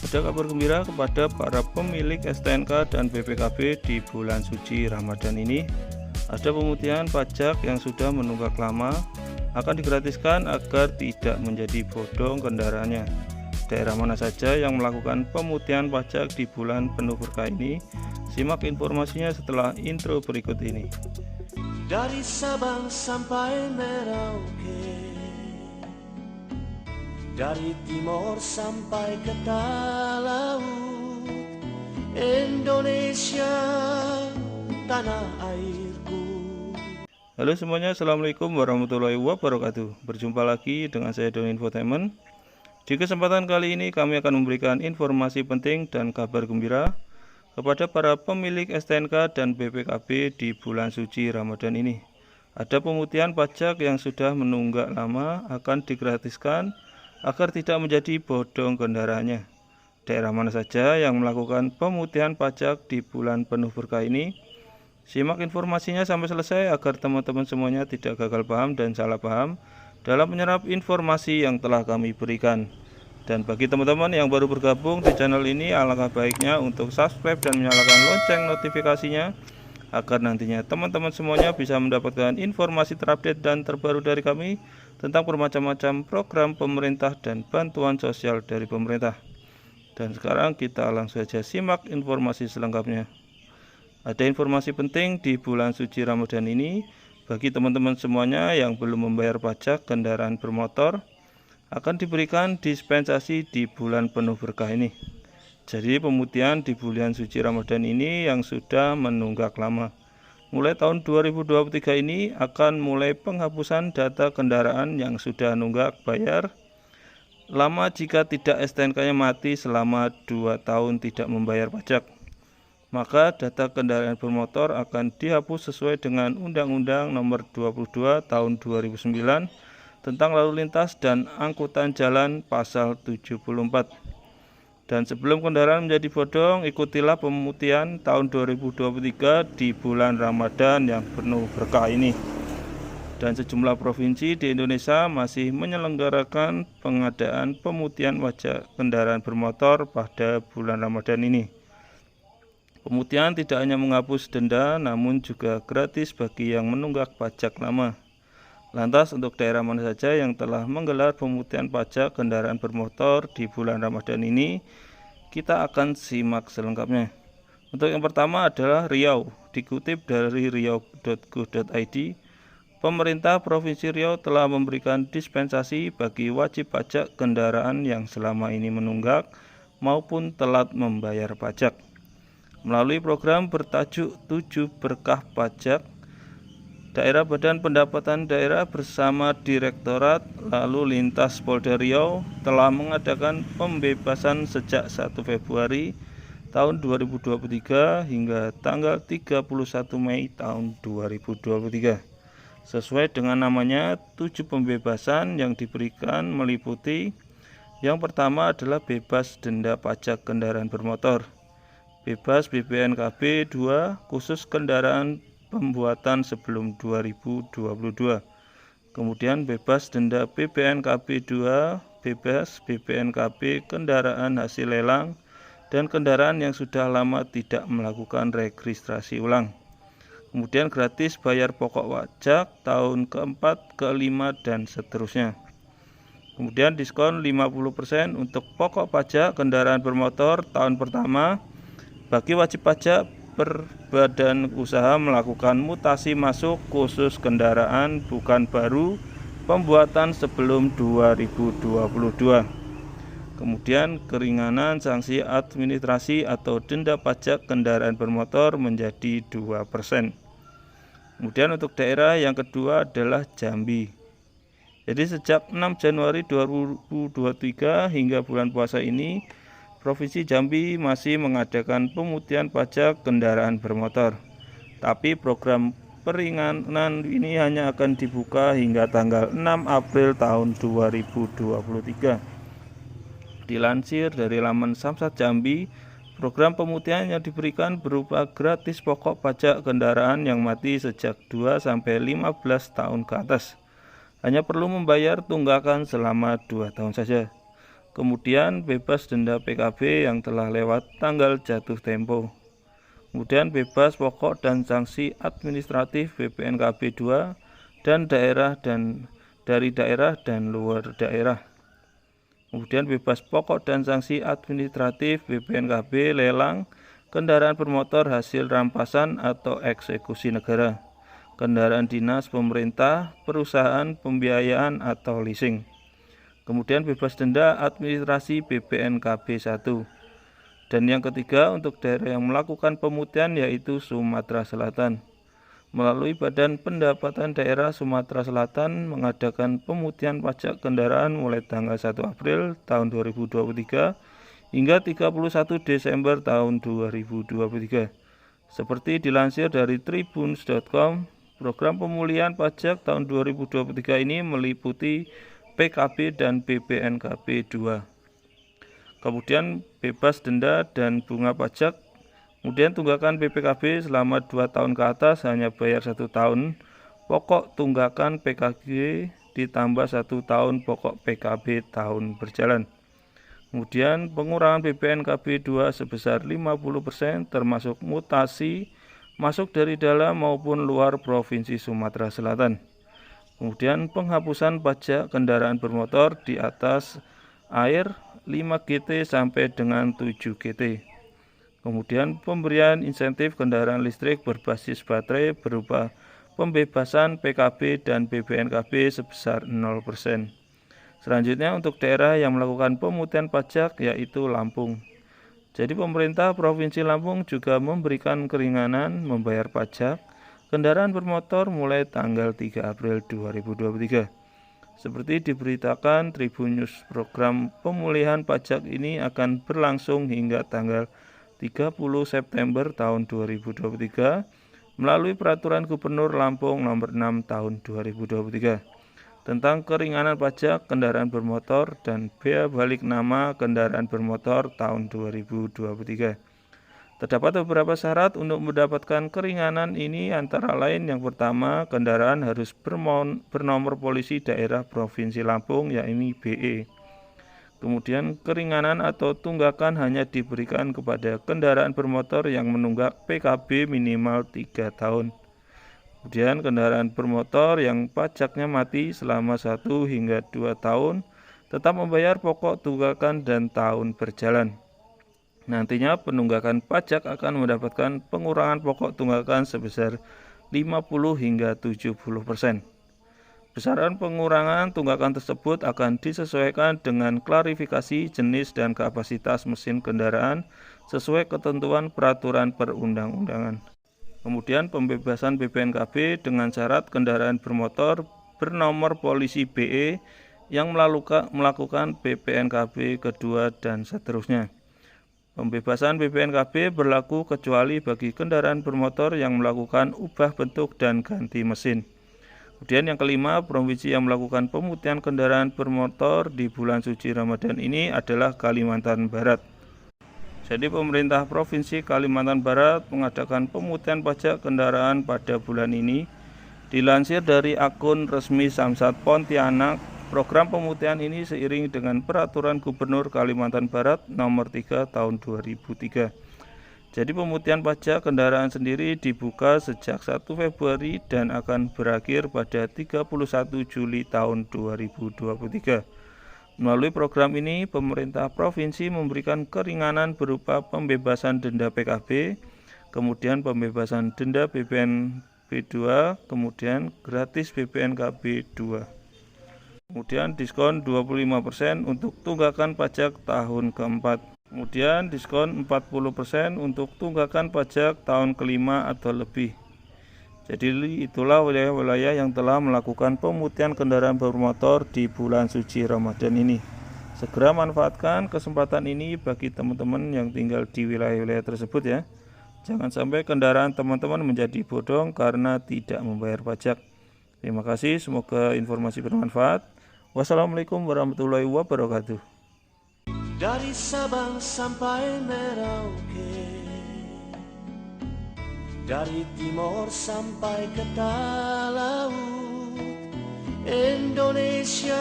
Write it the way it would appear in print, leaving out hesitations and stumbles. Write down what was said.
Ada kabar gembira kepada para pemilik STNK dan BPKB di bulan suci Ramadan ini. Ada pemutihan pajak yang sudah menunggak lama akan digratiskan agar tidak menjadi bodong kendaraannya. Daerah mana saja yang melakukan pemutihan pajak di bulan penuh berkah ini? Simak informasinya setelah intro berikut ini. Dari Sabang sampai Merauke, dari timur sampai ke laut, Indonesia tanah airku. Halo semuanya, assalamualaikum warahmatullahi wabarakatuh. Berjumpa lagi dengan saya Don Infotainment. Di kesempatan kali ini kami akan memberikan informasi penting dan kabar gembira kepada para pemilik STNK dan BPKB di bulan suci Ramadan ini. Ada pemutihan pajak yang sudah menunggak lama akan digratiskan agar tidak menjadi bodong kendaraannya. Daerah mana saja yang melakukan pemutihan pajak di bulan penuh berkah ini? Simak informasinya sampai selesai agar teman-teman semuanya tidak gagal paham dan salah paham dalam menyerap informasi yang telah kami berikan. Dan bagi teman-teman yang baru bergabung di channel ini, alangkah baiknya untuk subscribe dan menyalakan lonceng notifikasinya agar nantinya teman-teman semuanya bisa mendapatkan informasi terupdate dan terbaru dari kami tentang bermacam-macam program pemerintah dan bantuan sosial dari pemerintah. Dan sekarang kita langsung saja simak informasi selengkapnya. Ada informasi penting di bulan suci Ramadan ini bagi teman-teman semuanya yang belum membayar pajak kendaraan bermotor, akan diberikan dispensasi di bulan penuh berkah ini. Jadi pemutihan di bulan suci Ramadan ini yang sudah menunggak lama. Mulai tahun 2023 ini akan mulai penghapusan data kendaraan yang sudah nunggak bayar lama jika tidak STNK-nya mati selama 2 tahun tidak membayar pajak. Maka data kendaraan bermotor akan dihapus sesuai dengan Undang-Undang Nomor 22 Tahun 2009 tentang lalu lintas dan angkutan jalan pasal 74. Dan sebelum kendaraan menjadi bodong, ikutilah pemutihan tahun 2023 di bulan Ramadan yang penuh berkah ini. Dan sejumlah provinsi di Indonesia masih menyelenggarakan pengadaan pemutihan pajak kendaraan bermotor pada bulan Ramadan ini. Pemutihan tidak hanya menghapus denda, namun juga gratis bagi yang menunggak pajak lama. Lantas untuk daerah mana saja yang telah menggelar pemutihan pajak kendaraan bermotor di bulan Ramadan ini, kita akan simak selengkapnya. Untuk yang pertama adalah Riau. Dikutip dari riau.go.id, pemerintah Provinsi Riau telah memberikan dispensasi bagi wajib pajak kendaraan yang selama ini menunggak maupun telat membayar pajak. Melalui program bertajuk 7 Berkah Pajak, Daerah Badan Pendapatan Daerah bersama Direktorat Lalu Lintas Polda Riau telah mengadakan pembebasan sejak 1 Februari tahun 2023 hingga tanggal 31 Mei tahun 2023. Sesuai dengan namanya, 7 pembebasan yang diberikan meliputi: yang pertama adalah bebas denda pajak kendaraan bermotor, bebas BPNKB 2 khusus kendaraan pembuatan sebelum 2022. Kemudian bebas denda BPNKB 2, bebas BPNKB kendaraan hasil lelang dan kendaraan yang sudah lama tidak melakukan registrasi ulang. Kemudian gratis bayar pokok pajak tahun keempat, kelima dan seterusnya. Kemudian diskon 50% untuk pokok pajak kendaraan bermotor tahun pertama bagi wajib pajak berbadan usaha melakukan mutasi masuk khusus kendaraan bukan baru pembuatan sebelum 2022. Kemudian keringanan sanksi administrasi atau denda pajak kendaraan bermotor menjadi 2%. Kemudian untuk daerah yang kedua adalah Jambi. Jadi sejak 6 Januari 2023 hingga bulan puasa ini, Provinsi Jambi masih mengadakan pemutihan pajak kendaraan bermotor. Tapi program peringanan ini hanya akan dibuka hingga tanggal 6 April tahun 2023. Dilansir dari laman Samsat Jambi, program pemutihan yang diberikan berupa gratis pokok pajak kendaraan yang mati sejak 2 sampai 15 tahun ke atas. Hanya perlu membayar tunggakan selama 2 tahun saja. Kemudian bebas denda PKB yang telah lewat tanggal jatuh tempo. Kemudian bebas pokok dan sanksi administratif BPNKB 2 dan dari daerah dan luar daerah. Kemudian bebas pokok dan sanksi administratif BPNKB lelang kendaraan bermotor hasil rampasan atau eksekusi negara, kendaraan dinas pemerintah, perusahaan, pembiayaan atau leasing. Kemudian bebas denda administrasi BPNKB 1. Dan yang ketiga, untuk daerah yang melakukan pemutihan yaitu Sumatera Selatan. Melalui Badan Pendapatan Daerah Sumatera Selatan mengadakan pemutihan pajak kendaraan mulai tanggal 1 April tahun 2023 hingga 31 Desember tahun 2023. Seperti dilansir dari Tribun.com, program pemulihan pajak tahun 2023 ini meliputi PKB dan BPNKB 2. Kemudian bebas denda dan bunga pajak. Kemudian tunggakan BPKB selama 2 tahun ke atas hanya bayar 1 tahun pokok tunggakan PKB ditambah 1 tahun pokok PKB tahun berjalan. Kemudian pengurangan BPNKB 2 sebesar 50% termasuk mutasi masuk dari dalam maupun luar Provinsi Sumatera Selatan. Kemudian penghapusan pajak kendaraan bermotor di atas air 5 GT sampai dengan 7 GT. Kemudian pemberian insentif kendaraan listrik berbasis baterai berupa pembebasan PKB dan BPNKB sebesar 0%. Selanjutnya untuk daerah yang melakukan pemutihan pajak yaitu Lampung. Jadi pemerintah Provinsi Lampung juga memberikan keringanan membayar pajak kendaraan bermotor mulai tanggal 3 April 2023. Seperti diberitakan Tribun News, program pemulihan pajak ini akan berlangsung hingga tanggal 30 September tahun 2023 melalui Peraturan Gubernur Lampung Nomor 6 Tahun 2023 tentang keringanan pajak kendaraan bermotor dan bea balik nama kendaraan bermotor tahun 2023. Terdapat beberapa syarat untuk mendapatkan keringanan ini, antara lain yang pertama, kendaraan harus bernomor polisi daerah Provinsi Lampung yakni BE. Kemudian keringanan atau tunggakan hanya diberikan kepada kendaraan bermotor yang menunggak PKB minimal 3 tahun. Kemudian kendaraan bermotor yang pajaknya mati selama 1 hingga 2 tahun tetap membayar pokok tunggakan dan tahun berjalan. Nantinya penunggakan pajak akan mendapatkan pengurangan pokok tunggakan sebesar 50 hingga 70%. Besaran pengurangan tunggakan tersebut akan disesuaikan dengan klarifikasi jenis dan kapasitas mesin kendaraan sesuai ketentuan peraturan perundang-undangan. Kemudian pembebasan BPNKB dengan syarat kendaraan bermotor bernomor polisi BE yang melakukan BPNKB kedua dan seterusnya. Pembebasan BPNKB berlaku kecuali bagi kendaraan bermotor yang melakukan ubah bentuk dan ganti mesin. Kemudian yang kelima, provinsi yang melakukan pemutihan kendaraan bermotor di bulan suci Ramadan ini adalah Kalimantan Barat. Jadi pemerintah Provinsi Kalimantan Barat mengadakan pemutihan pajak kendaraan pada bulan ini. Dilansir dari akun resmi Samsat Pontianak, program pemutihan ini seiring dengan Peraturan Gubernur Kalimantan Barat Nomor 3 Tahun 2003. Jadi pemutihan pajak kendaraan sendiri dibuka sejak 1 Februari dan akan berakhir pada 31 Juli tahun 2023. Melalui program ini, pemerintah provinsi memberikan keringanan berupa pembebasan denda PKB, kemudian pembebasan denda BPNKB 2, kemudian gratis BPNKB 2. Kemudian diskon 25% untuk tunggakan pajak tahun keempat. Kemudian diskon 40% untuk tunggakan pajak tahun kelima atau lebih. Jadi itulah wilayah-wilayah yang telah melakukan pemutihan kendaraan bermotor di bulan suci Ramadan ini. Segera manfaatkan kesempatan ini bagi teman-teman yang tinggal di wilayah-wilayah tersebut ya. Jangan sampai kendaraan teman-teman menjadi bodong karena tidak membayar pajak. Terima kasih, semoga informasi bermanfaat. Wassalamualaikum warahmatullahi wabarakatuh. Dari Sabang sampai Merauke, dari timur sampai ke laut, Indonesia